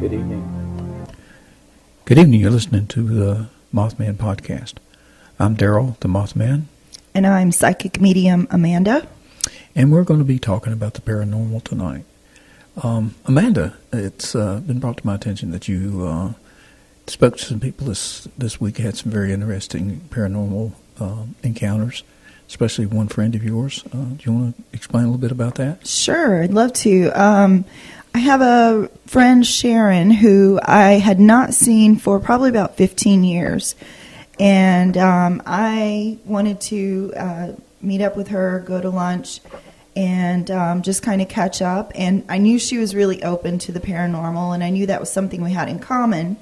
Good evening. Good evening. You're listening to the Mouthmanpodcast. I'm Darrell, the Mothman. And I'm psychic medium Amanda. And we're going to be talking about the paranormal tonight. Amanda, it's been brought to my attention that you spoke to some people this week, had some very interesting paranormal encounters, especially one friend of yours. Do you want to explain a little bit about that? Sure, I'd love to. I have a friend, Sharon, who I had not seen for probably about 15 years. And I wanted to meet up with her, go to lunch, and just kind of catch up. And I knew she was really open to the paranormal, and I knew that was something we had in common.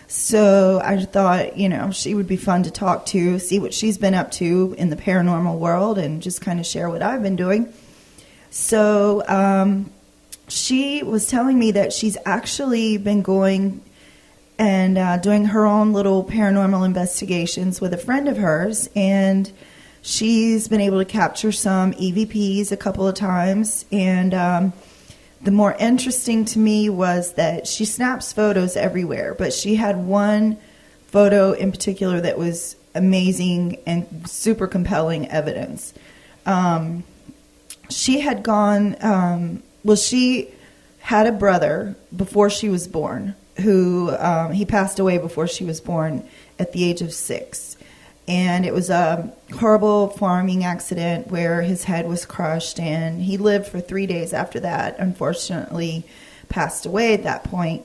So I thought, she would be fun to talk to, see what she's been up to in the paranormal world, and just kind of share what I've been doing. So she was telling me that she's actually been going and doing her own little paranormal investigations with a friend of hers, and she's been able to capture some EVPs a couple of times. And the more interesting to me was that she snaps photos everywhere, but she had one photo in particular that was amazing and super compelling evidence. She had gone, she had a brother before she was born who he passed away before she was born at the age of 6. And it was a horrible farming accident where his head was crushed, and he lived for 3 days after that. Unfortunately, passed away at that point.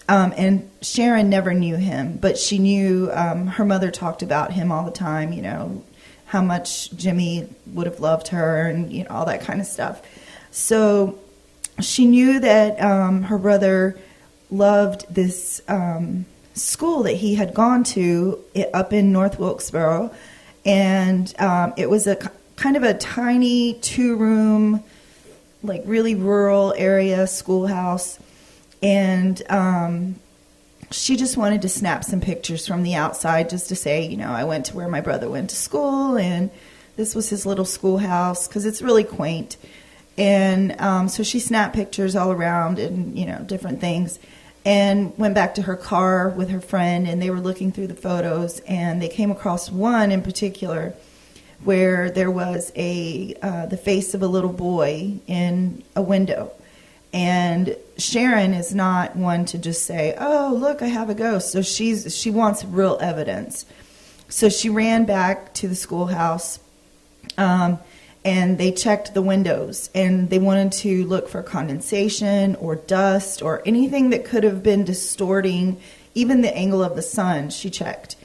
And Sharon never knew him, but she knew her mother talked about him all the time, how much Jimmy would have loved her and, all that kind of stuff. So she knew that her brother loved this school that he had gone to up in North Wilkesboro, and it was a kind of a tiny 2-room, like really rural area schoolhouse, and she just wanted to snap some pictures from the outside just to say, I went to where my brother went to school, and this was his little schoolhouse, because it's really quaint. And so she snapped pictures all around and, different things, and went back to her car with her friend, and they were looking through the photos, and they came across one in particular where there was the face of a little boy in a window. And Sharon is not one to just say, oh, look, I have a ghost. So she wants real evidence. So she ran back to the schoolhouse, and they checked the windows, and they wanted to look for condensation or dust or anything that could have been distorting, even the angle of the sun. She checked,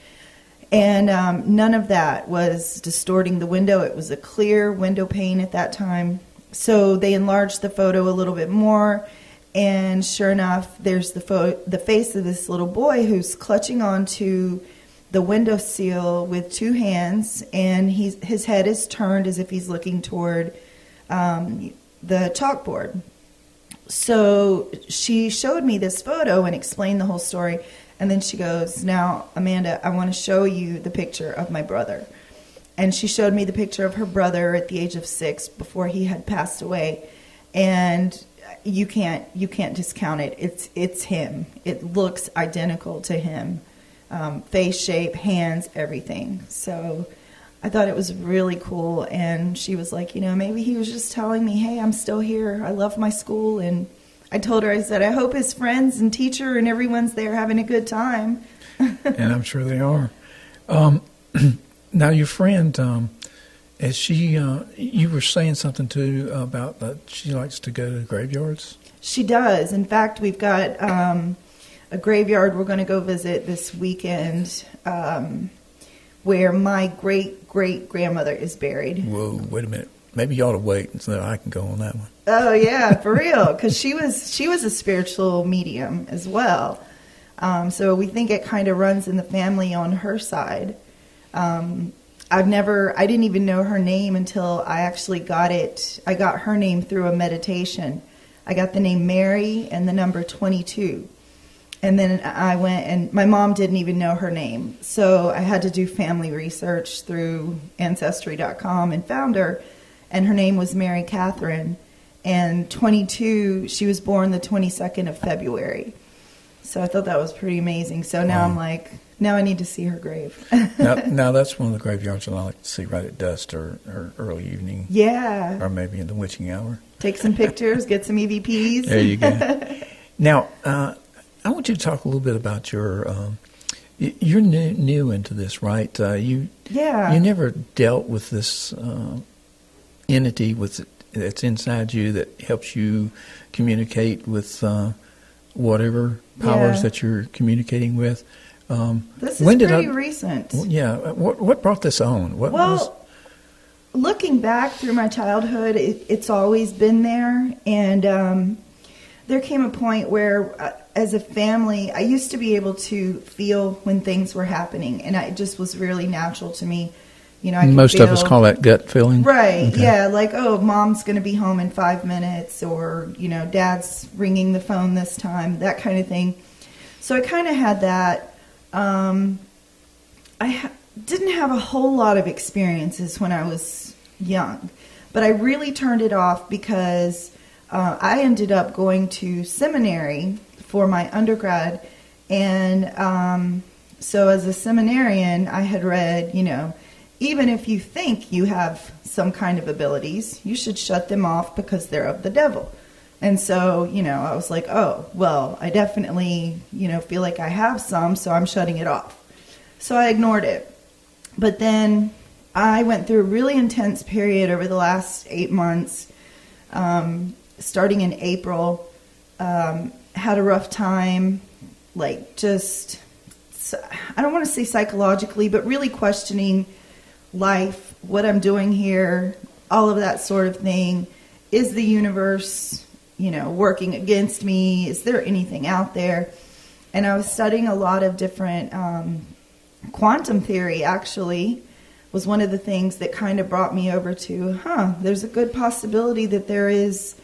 and none of that was distorting the window. It was a clear window pane at that time. So they enlarged the photo a little bit more, and sure enough, there's the face of this little boy who's clutching onto the windowsill with 2 hands, and his head is turned as if he's looking toward the chalkboard. So she showed me this photo and explained the whole story, and then she goes, now, Amanda, I want to show you the picture of my brother. And she showed me the picture of her brother at the age of 6 before he had passed away, and you can't discount it. It's him. It looks identical to him. Face shape, hands, everything. So I thought it was really cool. And she was like, maybe he was just telling me, hey, I'm still here. I love my school. And I told her, I said, I hope his friends and teacher and everyone's there having a good time. And I'm sure they are. Now, your friend, as she, you were saying something too about that she likes to go to graveyards? She does. In fact, we've got a graveyard we're going to go visit this weekend, where my great-great-grandmother is buried. Whoa, wait a minute. Maybe you ought to wait so I can go on that one. Oh, yeah, for real, because she was a spiritual medium as well. So we think it kind of runs in the family on her side. I didn't even know her name until I actually got it. I got her name through a meditation. I got the name Mary and the number 22. And then I went, and my mom didn't even know her name. So I had to do family research through Ancestry.com and found her. And her name was Mary Catherine. And 22, she was born the 22nd of February. So I thought that was pretty amazing. So now I'm like, now I need to see her grave. now that's one of the graveyards that I like to see right at dusk or early evening. Yeah. Or maybe in the witching hour. Take some pictures, get some EVPs. There you go. Now, I want you to talk a little bit about your... you're new into this, right? You never dealt with this entity that's inside you that helps you communicate with whatever powers that you're communicating with. This is pretty recent. Yeah. What brought this on? Looking back through my childhood, it's always been there. And there came a point where, as a family, I used to be able to feel when things were happening. And it just was really natural to me. You know, most of us call that gut feeling. Right, okay. Yeah, like, oh, mom's going to be home in 5 minutes, or, you know, dad's ringing the phone this time, that kind of thing. So I kind of had that. Didn't have a whole lot of experiences when I was young, but I really turned it off because I ended up going to seminary for my undergrad. And so as a seminarian, I had read, you know, even if you think you have some kind of abilities, you should shut them off because they're of the devil. And so, you know, I was like, oh, well, I definitely, you know, feel like I have some, so I'm shutting it off. So I ignored it. But then I went through a really intense period over the last 8 months, starting in April. Had a rough time, like just, I don't want to say psychologically, but really questioning life, what I'm doing here, all of that sort of thing. Is the universe, you know, working against me? Is there anything out there? And I was studying a lot of different, quantum theory actually was one of the things that kind of brought me over to, there's a good possibility that there is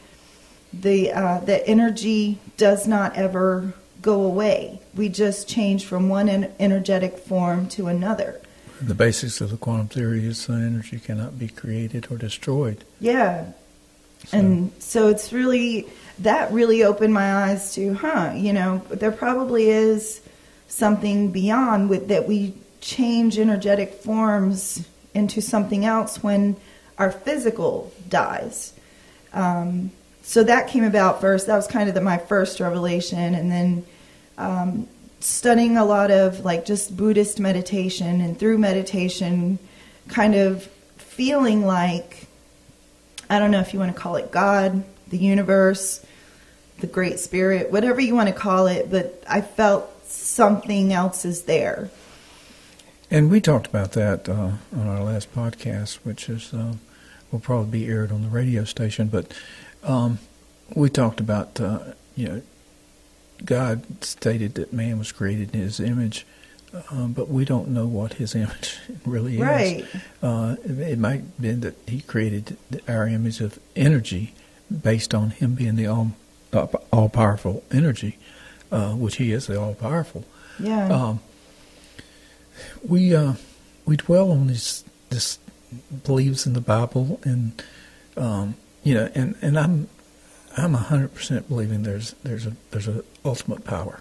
that energy does not ever go away. We just change from one energetic form to another. The basics of the quantum theory is energy cannot be created or destroyed. Yeah. And so it's really, that really opened my eyes to, you know, there probably is something beyond that we change energetic forms into something else when our physical dies. So that came about first. That was kind of my first revelation. And then studying a lot of like just Buddhist meditation, and through meditation kind of feeling like, I don't know if you want to call it God, the universe, the Great Spirit, whatever you want to call it, but I felt something else is there. And we talked about that on our last podcast, which is will probably be aired on the radio station. But we talked about, you know, God stated that man was created in his image, but we don't know what his image really is. Right. It might have been that he created our image of energy based on him being the all-powerful energy, which he is, the all-powerful. Yeah. We dwell on this beliefs in the Bible, and you know, and I'm 100% believing there's a ultimate power.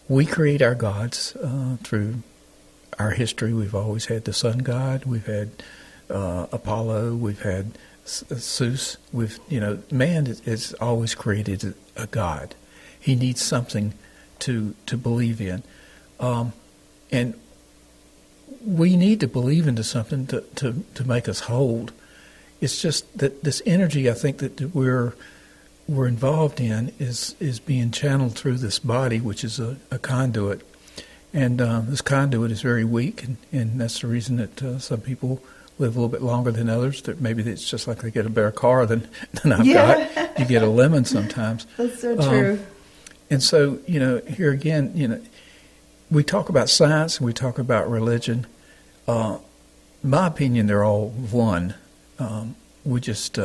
We create our gods through our history. We've always had the sun god. We've had Apollo. We've had Zeus. Man has always created a god. He needs something to believe in, and we need to believe into something to make us whole. It's just that this energy, I think, that we're involved in is being channeled through this body, which is a conduit. And this conduit is very weak, and that's the reason that some people live a little bit longer than others. That maybe it's just like they get a better car than I've got. You get a lemon sometimes. That's so true. And so, here again, we talk about science and we talk about religion. In my opinion, they're all one. We just,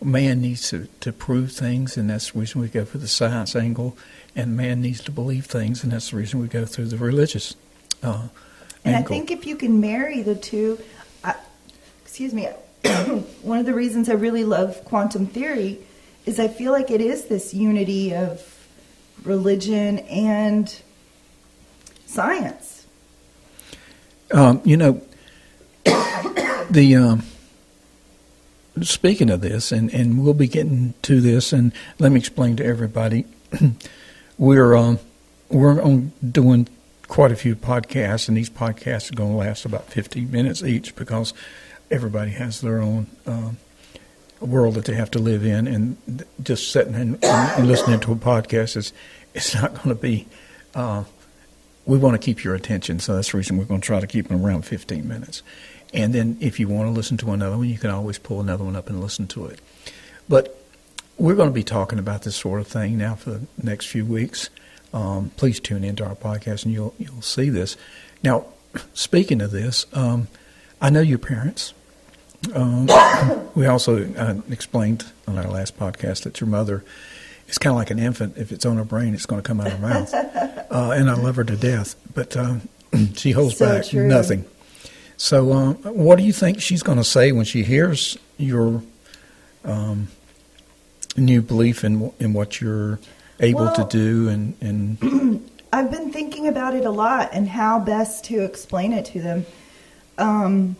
man needs to prove things, and that's the reason we go for the science angle, and man needs to believe things, and that's the reason we go through the religious angle. And I think if you can marry the two, one of the reasons I really love quantum theory is I feel like it is this unity of religion and science. Speaking of this, and we'll be getting to this, and let me explain to everybody, we're doing quite a few podcasts, and these podcasts are going to last about 15 minutes each because everybody has their own world that they have to live in, and just sitting and listening to a podcast it's not going to be. We want to keep your attention, so that's the reason we're going to try to keep them around 15 minutes. And then if you want to listen to another one, you can always pull another one up and listen to it. But we're going to be talking about this sort of thing now for the next few weeks. Please tune into our podcast and you'll see this. Now, speaking of this, I know your parents. We also explained on our last podcast that your mother is kind of like an infant. If it's on her brain, it's going to come out of her mouth. And I love her to death. But she holds back nothing. So what do you think she's going to say when she hears your new belief in what you're able to do? And I've been thinking about it a lot and how best to explain it to them.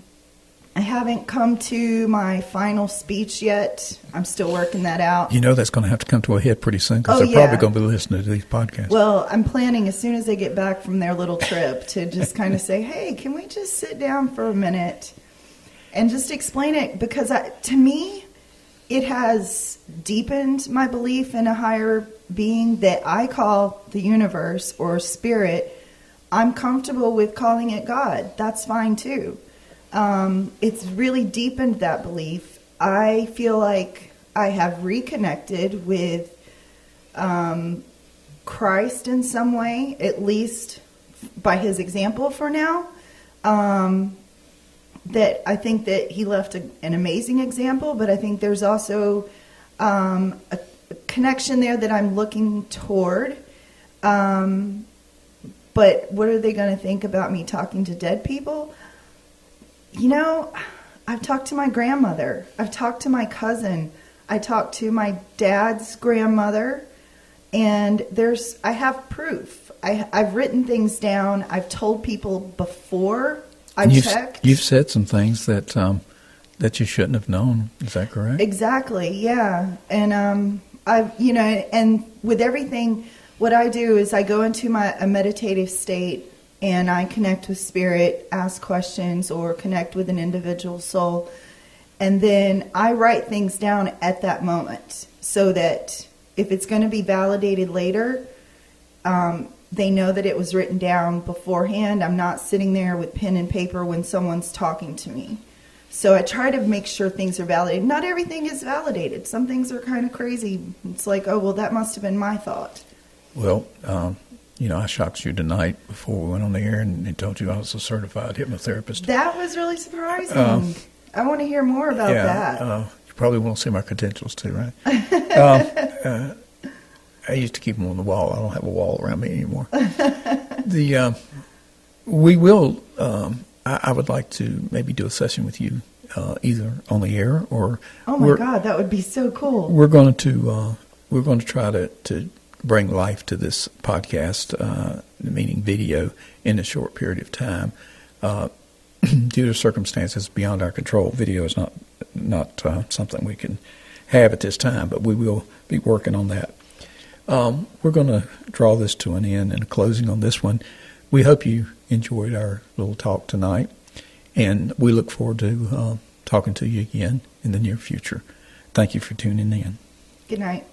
I haven't come to my final speech yet. I'm still working that out. You know that's going to have to come to a head pretty soon because they're probably going to be listening to these podcasts. Well, I'm planning as soon as they get back from their little trip to just kind of say, hey, can we just sit down for a minute and just explain it? Because to me, it has deepened my belief in a higher being that I call the universe or spirit. I'm comfortable with calling it God. That's fine too. It's really deepened that belief. I feel like I have reconnected with Christ in some way, at least by his example for now. That I think that he left an amazing example, but I think there's also a connection there that I'm looking toward. But what are they going to think about me talking to dead people? You know, I've talked to my grandmother. I've talked to my cousin. I talked to my dad's grandmother. And I have proof. I've written things down. I've told people before I checked. You've said some things that you shouldn't have known. Is that correct? Exactly, yeah. And and with everything, what I do is I go into a meditative state. And I connect with spirit, ask questions, or connect with an individual soul. And then I write things down at that moment so that if it's going to be validated later, they know that it was written down beforehand. I'm not sitting there with pen and paper when someone's talking to me. So I try to make sure things are validated. Not everything is validated. Some things are kind of crazy. It's like, oh, well, that must have been my thought. Well, I shocked you tonight before we went on the air and told you I was a certified hypnotherapist. That was really surprising. I want to hear more about that. You probably won't see my credentials too, right? I used to keep them on the wall. I don't have a wall around me anymore. We will. I would like to maybe do a session with you, either on the air or. Oh my God, that would be so cool. We're going to try to bring life to this podcast, meaning video, in a short period of time. Due to circumstances beyond our control, video is not something we can have at this time, but we will be working on that. We're going to draw this to an end and a closing on this one. We hope you enjoyed our little talk tonight, and we look forward to talking to you again in the near future. Thank you for tuning in. Good night.